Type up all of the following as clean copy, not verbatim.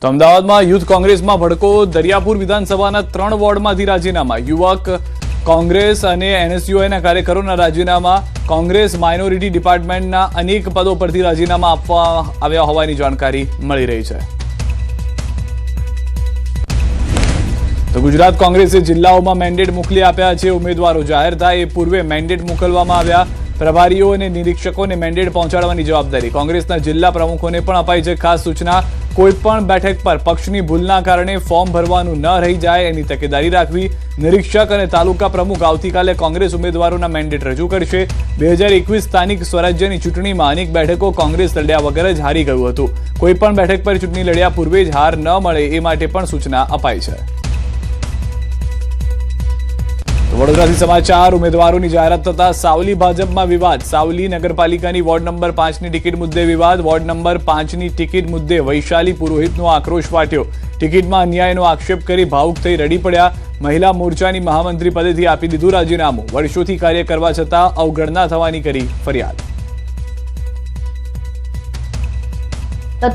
તો અમદાવાદમાં યુથ કોંગ્રેસમાં ભડકો, દરિયાપુર વિધાનસભાના 3 વોર્ડમાંથી રાજીનામા, યુવક કોંગ્રેસ અને એનએસયુઆઈના કાર્યકરોના રાજીનામા, કોંગ્રેસ માઇનોરિટી ડિપાર્ટમેન્ટના અનેક પદો પરથી રાજીનામા આપવા આવ્યા હોવાની જાણકારી મળી રહી છે. તો ગુજરાત કોંગ્રેસે જિલ્લાઓમાં મેન્ડેટ મોકલી આપ્યા છે. ઉમેદવારો જાહેર થાય એ પૂર્વે મેન્ડેટ મોકલવામાં આવ્યા. પ્રભારીઓ અને નિરીક્ષકોને મેન્ડેટ પહોંચાડવાની જવાબદારી કોંગ્રેસના જિલ્લા પ્રમુખોને પણ અપાઈ છે. ખાસ સૂચના, કોઈપણ બેઠક પર પક્ષની ભૂલના કારણે ફોર્મ ભરવાનું ન રહી જાય એની તકેદારી રાખવી. નિરીક્ષક અને તાલુકા પ્રમુખ આવતીકાલે કોંગ્રેસ ઉમેદવારોના મેન્ડેટ રજૂ કરશે. 2021 સ્થાનિક સ્વરાજ્યની ચૂંટણીમાં અનેક બેઠકો કોંગ્રેસ લડ્યા વગર જ હારી ગયું હતું. કોઈપણ બેઠક પર ચૂંટણી લડ્યા પૂર્વે જ હાર ન મળે એ માટે પણ સૂચના અપાઈ છે. વડોદરાથી સમાચાર, ઉમેદવારોની જાહેરાત થતા સાવલી ભાજપમાં વિવાદ. સાવલી નગરપાલિકાની વોર્ડ નંબર 5ની ટિકિટ મુદ્દે વિવાદ. વોર્ડ નંબર 5ની ટિકિટ મુદ્દે વૈશાલી પુરોહિતનો આક્રોશ ફાટ્યો. ટિકિટમાં અન્યાયનો આક્ષેપ કરી ભાવુક થઈ રડી પડ્યા. મહિલા મોરચાની મહામંત્રી પદેથી આપી દીધું રાજીનામું. વર્ષોથી કાર્ય કરવા છતાં અવગણના થવાની કરી ફરિયાદ.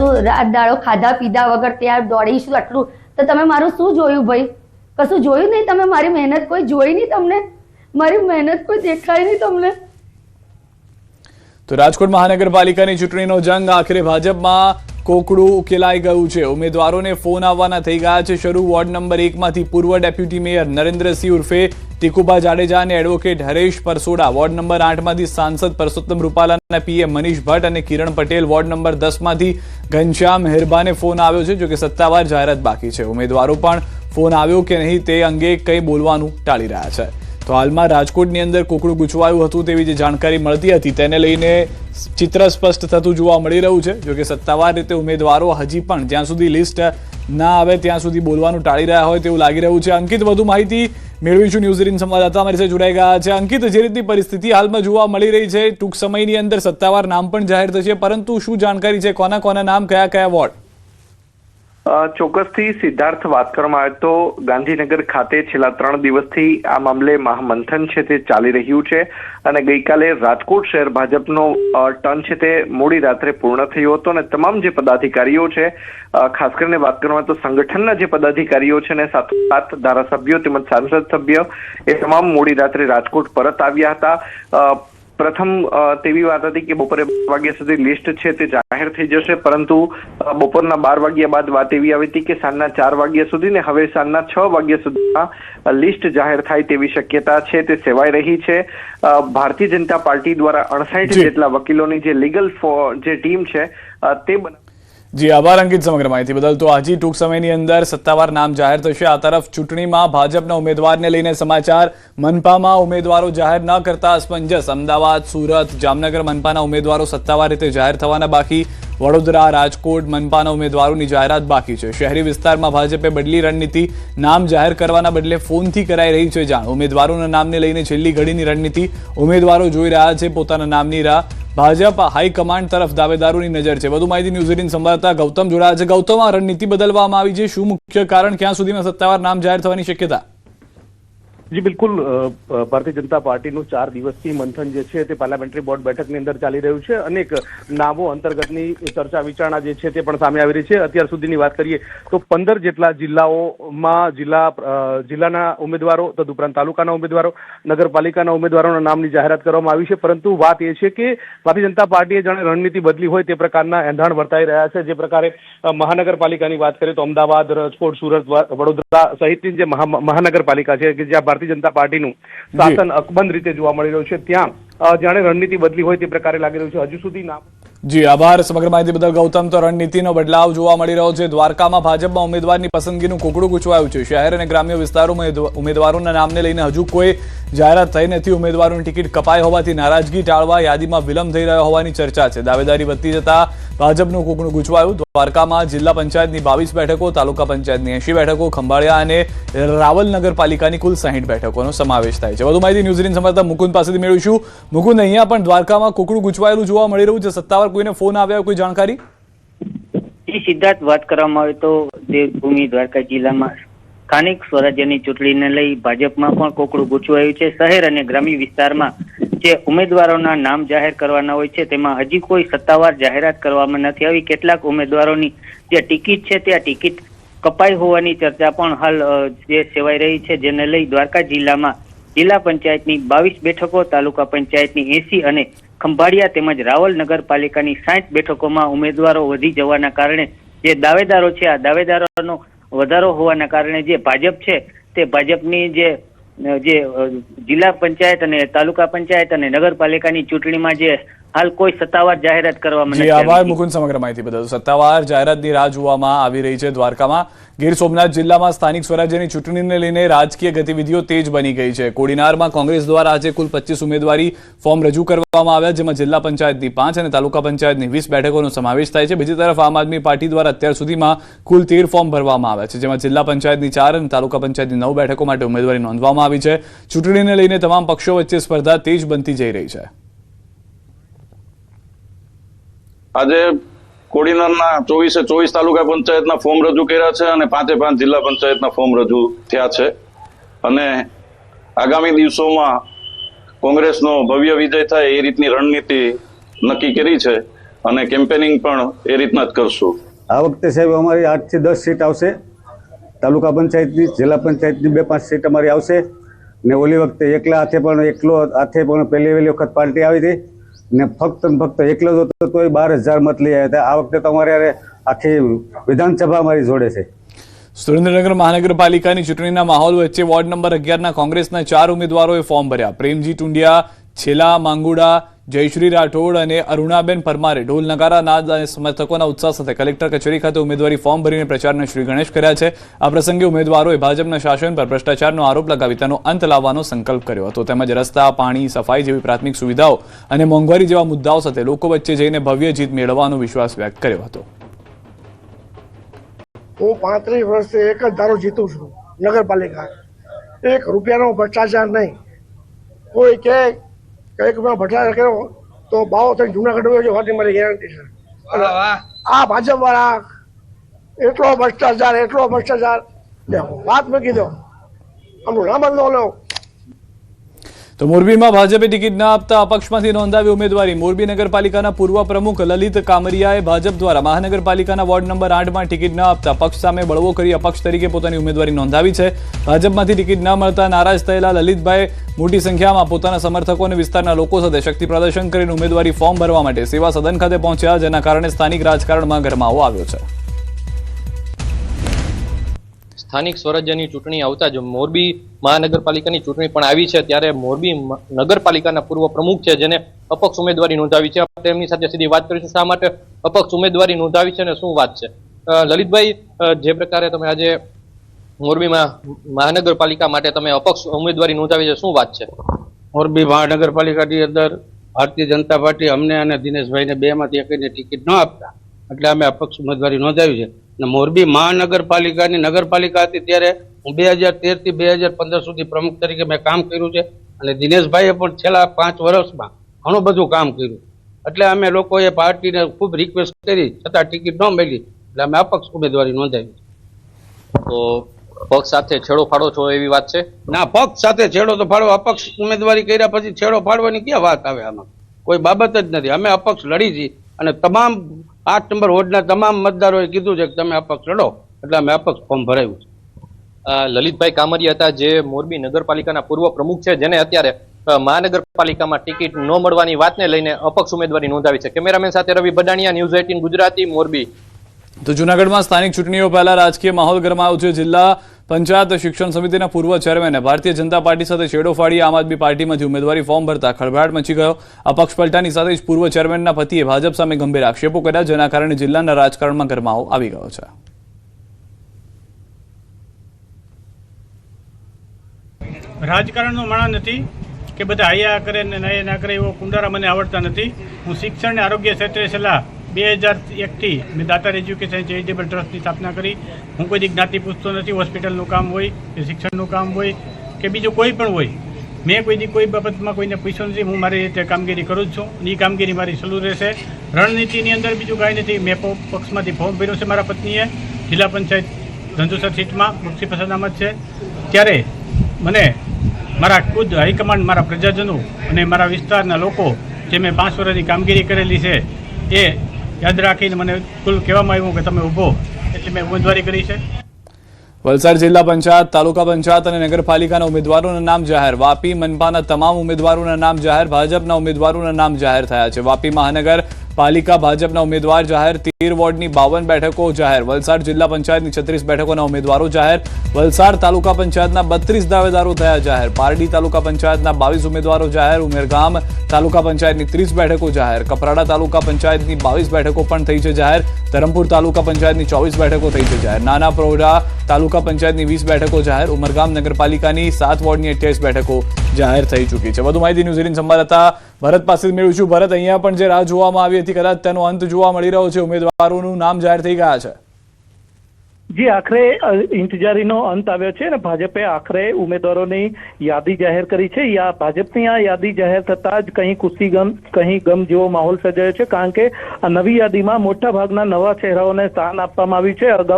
તો રાત દાડો ખાધા પીધા વગર ત્યાં દોડીશું આટલું, તો તમે મારું શું જોયું ભાઈ? કશું જોયું નહીં તમે? મારી મહેનત કોઈ જોઈ નહીં તમને? મારી મહેનત કોઈ દેખાય નહીં તમને? તો રાજકોટ મહાનગરપાલિકાની ચૂંટણીનો જંગ આખરે ભાજપમાં કોકડું ઉકેલાઈ ગયું છે. ઉમેદવારોને ફોન આવવાના થઈ ગયા છે શરૂ. વોર્ડ નંબર 1માંથી પૂર્વ ડેપ્યુટી મેયર નરેન્દ્રસિંહ ઉર્ફે ટીકુભા જાડેજા અને advocate Haresh Parsoda, ward number 8માંથી સાંસદ પરસોત્તમ રૂપાલાના પીએ મનીષ ભટ્ટ અને કિરણ પટેલ, વોર્ડ નંબર 10માંથી ઘનશ્યામ હેરબાને ફોન આવ્યો છે. જોકે સત્તાવાર જાહેરાત બાકી છે. ઉમેદવારો પણ ફોન આવ્યો કે નહીં તે અંગે કંઈ બોલવાનું ટાળી રહ્યા છે. તો હાલમાં રાજકોટની અંદર કોકડું ગૂંચવાયું હતું તેવી જે જાણકારી મળતી હતી તેને લઈને ચિત્ર સ્પષ્ટ થતું જોવા મળી રહ્યું છે. જોકે સત્તાવાર રીતે ઉમેદવારો હજી પણ જ્યાં સુધી લિસ્ટ ના આવે ત્યાં સુધી બોલવાનું ટાળી રહ્યા હોય તેવું લાગી રહ્યું છે. અંકિત, વધુ માહિતી મેળવીશું. ન્યૂઝ 18 સંવાદદાતા અમારી સાથે જોડાઈ ગયા છે. અંકિત, જે રીતની પરિસ્થિતિ હાલમાં જોવા મળી રહી છે, ટૂંક સમયની અંદર સત્તાવાર નામ પણ જાહેર થશે, પરંતુ શું જાણકારી છે? કોના કોના નામ, કયા કયા વોર્ડ? ચોક્કસથી સિદ્ધાર્થ, વાત કરવામાં આવે તો ગાંધીનગર ખાતે છેલ્લા 3 દિવસથી આ મામલે મહામંથન છે તે ચાલી રહ્યું છે અને ગઈકાલે રાજકોટ શહેર ભાજપનો ટર્ન છે તે મોડી રાત્રે પૂર્ણ થયો હતો અને તમામ જે પદાધિકારીઓ છે, ખાસ કરીને વાત કરવામાં આવે તો સંગઠનના જે પદાધિકારીઓ છે ને સાત ધારાસભ્યો તેમજ સાંસદ સભ્ય એ તમામ મોડી રાત્રે રાજકોટ પરત આવ્યા હતા. પ્રથમ તેવી વાત હતી કે બપોરે 12 વાગ્યા સુધી લિસ્ટ છે તે જાહેર થઈ જશે, પરંતુ બપોરના 12 વાગ્યા બાદ વાત એવી આવી હતી કે સાંજના 4 વાગ્યા સુધી ને હવે સાંજના 6 વાગ્યા સુધીમાં લિસ્ટ જાહેર થાય તેવી શક્યતા છે તે સેવાઈ રહી છે. ભારતીય જનતા પાર્ટી દ્વારા 68 જેટલા વકીલોની જે લીગલ જે ટીમ છે તે જી આભાર અંકિત સમગ્ર માહિતી બદલ. તો હજી ટૂંક સમયની અંદર સત્તાવાર નામ જાહેર થશે. આ તરફ ચૂંટણીમાં ભાજપના ઉમેદવારને લઈને સમાચાર, મનપામાં ઉમેદવારો જાહેર ન કરતા અસમંજસ. અમદાવાદ, સુરત, જામનગર મનપાના ઉમેદવારો સત્તાવાર રીતે જાહેર થવાના બાકી. વડોદરા, રાજકોટ મનપાના ઉમેદવારોની જાહેરાત બાકી છે. શહેરી વિસ્તારમાં ભાજપે બદલી રણનીતિ. નામ જાહેર કરવાના બદલે ફોનથી કરાઈ રહી છે જાણ. ઉમેદવારોના નામને લઈને છેલ્લી ઘડીની રણનીતિ. ઉમેદવારો જોઈ રહ્યા છે પોતાના નામની રાહ. ભાજપ હાઈકમાન્ડ તરફ દાવેદારોની નજર છે. વધુ માહિતી ન્યૂઝ 18 સંવાદદાતા ગૌતમ જોડાયા છે. ગૌતમ, આ રણનીતિ બદલવામાં આવી છે, શું મુખ્ય કારણ? ક્યાં સુધીમાં સત્તાવાર નામ જાહેર થવાની શક્યતા? જી બિલકુલ, ભારતીય જનતા પાર્ટીનું 4 દિવસથી મંથન જે છે તે પાર્લામેન્ટરી બોર્ડ બેઠકની અંદર ચાલી રહ્યું છે. અનેક નામો અંતર્ગતની ચર્ચા વિચારણા જે છે તે પણ સામે આવી રહી છે. અત્યાર સુધીની વાત કરીએ તો 15 જેટલા જિલ્લાઓમાં જિલ્લાના ઉમેદવારો, તદુપરાંત તાલુકાના ઉમેદવારો, નગરપાલિકાના ઉમેદવારોના નામની જાહેરાત કરવામાં આવી છે. પરંતુ વાત એ છે કે ભારતીય જનતા પાર્ટીએ જાણે રણનીતિ બદલી હોય તે પ્રકારના એંધાણ વર્તાઈ રહ્યા છે. જે પ્રકારે મહાનગરપાલિકાની વાત કરીએ તો અમદાવાદ, રાજકોટ, સુરત, વડોદરા સહિતની જે મહાનગરપાલિકા છે કે જ્યાં ભારતીય જનતા પાર્ટીનું શાસન અકબંધ રીતે જોવા મળી રહ્યું છે, ત્યાં જાણે રણનીતિ બદલી હોય તે પ્રકારે લાગી રહ્યું છે. હજુ સુધી નામ જી આભાર સમગ્ર માહિતી બદલ ગૌતમ. તો રણનીતિનો બદલાવ જોવા મળી રહ્યો છે. દ્વારકામાં ભાજપમાં ઉમેદવારની પસંદગીનું કોકડું ગૂંચવાયું છે. શહેર અને ગ્રામ્ય વિસ્તારોમાં ઉમેદવારોના નામને લઈને હજુ કોઈ જાહેરાત થઈ નથી. ઉમેદવારોની ટિકિટ કપાઈ હોવાથી નારાજગી ટાળવા યાદીમાં વિલંબ થઈ રહ્યો હોવાની ચર્ચા છે. દાવેદારી વધતી જતા ભાજપનું કોકડું ગૂંચવાયું. દ્વારકામાં જિલ્લા પંચાયતની 22 બેઠકો, તાલુકા પંચાયતની 80 બેઠકો, ખંભાળિયા અને રાવલ નગરપાલિકાની કુલ 60 બેઠકોનો સમાવેશ થાય છે. વધુ માહિતી ન્યૂઝ 18 સંવાદદાતા મુકુંદ પાસેથી મેળવીશું. મુકુંદ, અહીંયા પણ દ્વારકામાં કોકડું ગૂંચવાયેલું જોવા મળી રહ્યું છે. સત્તાવાર કોઈને ફોન આવ્યા, કોઈ જાણકારી? સિદ્ધાર્થ, વાત કરવામાં આવે તો દેવભૂમિ દ્વારકા જિલ્લામાં સ્થાનિક સ્વરાજ્યની ચૂંટણીને લઈ ભાજપમાં પણ કોકડું ગૂંચવાયું છે. શહેર અને ગ્રામ્ય વિસ્તારમાં જે ઉમેદવારોના નામ જાહેર કરવાના હોય છે તેમાં હજી કોઈ સત્તાવાર જાહેરાત કરવામાં નથી આવી. કેટલાક ઉમેદવારોની જે ટિકિટ છે તે ટિકિટ કપાઈ હોવાની ચર્ચા પણ હાલ જે સેવાઈ રહી છે, જેને લઈ દ્વારકા જિલ્લામાં જિલ્લા પંચાયતની 22 બેઠકો, તાલુકા પંચાયતની 80 અને ખંભાળિયા તેમજ રાવલ નગરપાલિકાની 60 બેઠકોમાં ઉમેદવારો વધી જવાના કારણે જે દાવેદારો છે આ દાવેદારોનો વધારો હોવાના કારણે જે ભાજપ છે તે ભાજપની જે જિલ્લા પંચાયત અને તાલુકા પંચાયત અને નગરપાલિકાની ચૂંટણીમાં જે હાલ કોઈ સત્તાવાર જાહેરાત કરવામાં નથી આભાર આવી. મુકુંદ સમગ્ર માહિતી બદલ. સત્તાવાર જાહેરાતની રાહ જોવામાં આવી રહી છે. દ્વારકામાં ગીર સોમનાથ જિલ્લામાં સ્થાનિક સ્વરાજ્યની ચૂંટણીને લઈને રાજકીય ગતિવિધિઓ તેજ બની ગઈ છે. કોડીનારમાં કોંગ્રેસ દ્વારા આજે કુલ 25 ઉમેદવારી ફોર્મ રજૂ કરવામાં આવ્યા, જેમાં જિલ્લા પંચાયતની 5 અને તાલુકા પંચાયતની 20 બેઠકોનો સમાવેશ થાય છે. બીજી તરફ આમ આદમી પાર્ટી દ્વારા અત્યાર સુધીમાં કુલ 13 ફોર્મ ભરવામાં આવ્યા છે, જેમાં જિલ્લા પંચાયતની 4 અને તાલુકા પંચાયતની 9 બેઠકો માટે ઉમેદવારી નોંધવામાં આવી છે. ચૂંટણીને લઈને તમામ પક્ષો વચ્ચે સ્પર્ધા તેજ બનતી જઈ રહી છે. આજે કોડીનારના 24 તાલુકા પંચાયતના ફોર્મ રજૂ કર્યા છે અને 5 જિલ્લા પંચાયતના ફોર્મ રજૂ થયા છે અને આગામી દિવસોમાં કોંગ્રેસનો ભવ્ય વિજય થાય એ રીતની રણનીતિ નક્કી કરી છે અને કેમ્પેનિંગ પણ એ રીતના જ કરશું. આ વખતે સાહેબ અમારી 8 થી 10 સીટ આવશે. તાલુકા પંચાયતની, જિલ્લા પંચાયતની 2-5 સીટ અમારી આવશે ને ઓલી વખતે એકલો હાથે પણ પહેલી વખત પાર્ટી આવી હતી ને ફક્ત એકલો જ હતો તોય 12,000 મત લઈ આવ્યા હતા. આ વખતે તો અમારે આખી વિધાનસભા અમારી જોડે છે. સુરેન્દ્રનગર મહાનગરપાલિકાની ચૂંટણીના માહોલ વચ્ચે વોર્ડ નંબર 11ના કોંગ્રેસના 4 ઉમેદવારોએ ફોર્મ ભર્યા. પ્રેમજી ટુંડિયા, છેલા માંગુડા, જયશ્રી રાઠોડ અને અરુણાબેન પરમારે ઢોલ નગારા નાદ અને સમર્થકોના ઉત્સાહ સાથે કલેક્ટર કચેરી ખાતે ઉમેદવારી ફોર્મ ભરીને પ્રચારના શ્રી ગણેશ કર્યા છે. આ પ્રસંગે ઉમેદવારોએ ભાજપના શાસન પર ભ્રષ્ટાચારનો આરોપ લગાવી તેનો અંત લાવવાનો સંકલ્પ કર્યો હતો. તેમજ રસ્તા, પાણી, સફાઈ જેવી પ્રાથમિક સુવિધાઓ અને મોંઘવારી જેવા મુદ્દાઓ સાથે લોકો વચ્ચે જઈને ભવ્ય જીત મેળવવાનો વિશ્વાસ વ્યક્ત કર્યો હતો. હું 35 વર્ષથી એક જ ધારો જીતું છું, નગરપાલિકા. 1 રૂપિયાનો ભ્રષ્ટાચાર નહીં. કોઈ કે 1 રૂપિયાનો ભ્રષ્ટાચાર કર્યો તો બાવો થઈને જુનાગઢ હોય વાતની મારી ગેરંટી છે. આ ભાજપ વાળા એટલો ભ્રષ્ટાચાર વાત મૂકી દો, આમનું નામ જ ન લો. તો મોરબીમાં ભાજપે ટિકિટ ન આપતા અપક્ષમાંથી નોંધાવી ઉમેદવારી. મોરબી નગરપાલિકાના પૂર્વ પ્રમુખ લલિત કામરિયાએ ભાજપ દ્વારા મહાનગરપાલિકાના વોર્ડ નંબર 8માં ટિકિટ ન આપતા પક્ષ સામે બળવો કરી અપક્ષ તરીકે પોતાની ઉમેદવારી નોંધાવી છે. ભાજપમાંથી ટિકિટ ન મળતા નારાજ થયેલા લલિતભાઈ મોટી સંખ્યામાં પોતાના સમર્થકો અને વિસ્તારના લોકો સાથે શક્તિ પ્રદર્શન કરીને ઉમેદવારી ફોર્મ ભરવા માટે સેવા સદન ખાતે પહોંચ્યા, જેના કારણે સ્થાનિક રાજકારણમાં ગરમાવો આવ્યો છે. સ્થાનિક સ્વરાજ્યની ચૂંટણી આવતા જ મોરબી મહાનગરપાલિકાની ચૂંટણી પણ આવી છે, ત્યારે મોરબી નગરપાલિકાના પૂર્વ પ્રમુખ છે જેને અપક્ષ ઉમેદવારી નોંધાવી છે. આપણે એમની સાથે સીધી વાત કરીશું, શા માટે અપક્ષ ઉમેદવારી નોંધાવી છે અને શું વાત છે. લલિતભાઈ, જે પ્રકારે તમે આજે મોરબીમાં મહાનગરપાલિકા માટે તમે અપક્ષ ઉમેદવારી નોંધાવી છે, શું વાત છે? મોરબી મહાનગરપાલિકાની અંદર ભારતીય જનતા પાર્ટી અમને અને દિનેશભાઈને 2માંથી એકને ટિકિટ ન આપતા એટલે અમે અપક્ષ ઉમેદવારી નોંધાવી છે. અને મોરબી મહાનગરપાલિકાની નગરપાલિકા હતી ત્યારે હું 2013 થી 2015 સુધી પ્રમુખ તરીકે મેં કામ કર્યું છે અને દિનેશભાઈએ પણ છેલ્લા 5 વર્ષમાં ઘણું બધું કામ કર્યું. એટલે અમે લોકોએ પાર્ટીને ખૂબ રિક્વેસ્ટ કરી છતાં ટિકિટ ન મળી એટલે અમે અપક્ષ ઉમેદવારી નોંધાવી. તો પક્ષ સાથે છેડો ફાડો છો એવી વાત છે? ના, પક્ષ સાથે છેડો તો ફાડો, અપક્ષ ઉમેદવારી કર્યા પછી છેડો ફાડવાની ક્યાં વાત આવે? આમાં કોઈ બાબત જ નથી. અમે અપક્ષ લડી છીએ અને તમામ 8 નંબર વોર્ડના તમામ મતદારોએ કીધું છે કે તમે અપક્ષ લડો એટલે અમે અપક્ષ ફોર્મ ભરાયું છે. લલિતભાઈ કામરિયા હતા જે મોરબી નગરપાલિકાના પૂર્વ પ્રમુખ છે, જેને અત્યારે મહાનગરપાલિકામાં ટિકિટ ન મળવાની વાતને લઈને અપક્ષ ઉમેદવારી નોંધાવી છે. કેમેરામેન સાથે રવિ બડાણિયા, ન્યૂઝ 18 ગુજરાતી, મોરબી. તો જૂનાગઢમાં સ્થાનિક ચૂંટણીઓ પહેલા રાજકીય માહોલ ગરમાયો છે. જિલ્લા પંચાયત શિક્ષણ સમિતિના પૂર્વ ચેરમેને ભારતીય જનતા પાર્ટી સાથે છેડો ફાડી આમ આદમી પાર્ટીમાંથી ઉમેદવારી ફોર્મ ભરતા ખળભળાટ મચી ગયો. અપક્ષ પલટાની સાથે જ પૂર્વ ચેરમેનના પતિએ ભાજપ સામે ગંભીર આક્ષેપો કર્યા, જેના કારણે જિલ્લાના રાજકારણમાં ગરમાવો આવી ગયો છે. રાજકારણનો માણસ નથી કે બધા આયા કરે ને ના કરે એવો કુંડારા મને આવડતા નથી. હું શિક્ષણ અને આરોગ્ય ક્ષેત્રે છેલ્લા 2001થી મેં દાતાર એજ્યુકેશન ચેરિટેબલ ટ્રસ્ટની સ્થાપના કરી. હું કોઈ જ્ઞાતિ પૂછતો નથી. હોસ્પિટલનું કામ હોય કે શિક્ષણનું કામ હોય કે બીજું કોઈ પણ હોય, મેં કોઈ બાબતમાં કોઈને પૂછ્યું નથી. હું મારી રીતે કામગીરી કરું જ છું. એ કામગીરી મારી ચાલુ રહેશે. રણનીતિની અંદર બીજું કાંઈ નથી. મેં પક્ષમાંથી ફોર્મ ભર્યું છે મારા પત્નીએ જિલ્લા પંચાયત ધંધુસર સીટમાં મુક્ષી પસંદ અહમદ છે. ત્યારે મને મારા ખુદ હાઈકમાન્ડ, મારા પ્રજાજનો અને મારા વિસ્તારના લોકો જે મેં 5 વર્ષની કામગીરી કરેલી છે એ યાદ રાખીને મને કુલ કહેવામાં આવ્યું કે તમે ઊભો, એટલે મેં ઉમેદવારી કરી છે. વલસાડ જિલ્લા પંચાયત, તાલુકા પંચાયત અને નગરપાલિકાના ઉમેદવારોના નામ જાહેર. વાપી મનપાના તમામ ઉમેદવારોના નામ જાહેર. ભાજપના ઉમેદવારોના નામ જાહેર થયા છે. વાપી મહાનગર પાલિકા ભાજપના ઉમેદવાર જાહેર. 13 વોર્ડની 52 બેઠકો જાહેર. વલસાડ જિલ્લા પંચાયતની 36 બેઠકોના ઉમેદવારો જાહેર. વલસાડ તાલુકા પંચાયતના 32 દાવેદારો થયા જાહેર. પારડી તાલુકા પંચાયતના 22 ઉમેદવારો જાહેર. ઉમેરગામ તાલુકા પંચાયતની 30 બેઠકો જાહેર. કપરાડા તાલુકા પંચાયતની 22 બેઠકો પણ થઈ છે જાહેર. ધરમપુર તાલુકા પંચાયતની 24 બેઠકો થઈ છે જાહેર. નાના પ્રોડા તાલુકા પંચાયતની 20 બેઠકો જાહેર. ઉમરગામ નગરપાલિકાની 7 વોર્ડની 28 બેઠકો જાહેર થઈ ચૂકી છે. વધુ માહિતી ન્યૂઝ 18 સંવાદદાતા ભરત પાસે મેળવીશું. ભરત, અહીંયા પણ જે રાહ જોવામાં આવી હતી, કદાચ તેનો અંત જોવા મળી રહ્યો છે. ઉમેદવારોનું નામ જાહેર થઈ ગયા છે. જી, આખરે ઇંતજારીનો અંત આવ્યો છે અને ભાજપે આખરે ઉમેદવારોની યાદી જાહેર કરી છે. ભાજપની આ યાદી જાહેર થતા જ કहीं ગમ જેવો માહોલ સર્જાયો છે, કારણ કે આ નવી યાદીમાં મોટા ભાગના નવા ચહેરાઓને સ્થાન આપવામાં આવ્યું છે. અગાઉ